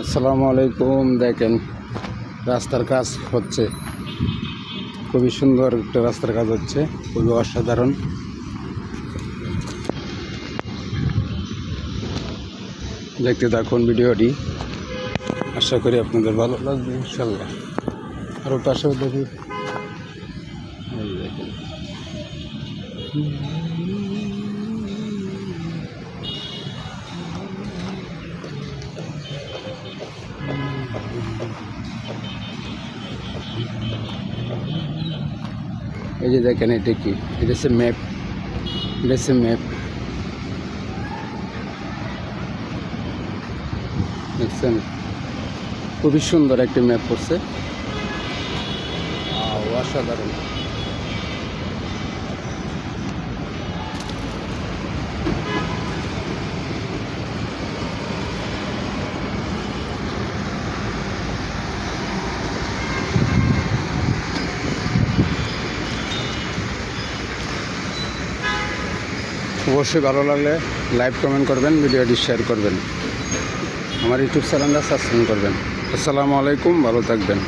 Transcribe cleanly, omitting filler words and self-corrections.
আসসালামু আলাইকুম। দেখেন রাস্তার কাজ হচ্ছে, খুবই সুন্দর একটা রাস্তার কাজ হচ্ছে, খুবই অসাধারণ। দেখতে থাকুন ভিডিওটি, আশা করি আপনাদের ভালো লাগবে ইনশাল্লাহ। আরও পাশেও দেখি, দেখেন এই যে দেখেন এটা কি, এটা হচ্ছে ম্যাপ, এটা হচ্ছে ম্যাপ দেখছেন, খুবই সুন্দর একটি ম্যাপ করছে, অসাধারণ। অবশ্যই ভালো লাগলে লাইক কমেন্ট করবেন, ভিডিওটি শেয়ার করবেন, আমার ইউটিউব চ্যানেলটা সাবস্ক্রাইব করবেন। আসসালামু আলাইকুম, ভালো থাকবেন।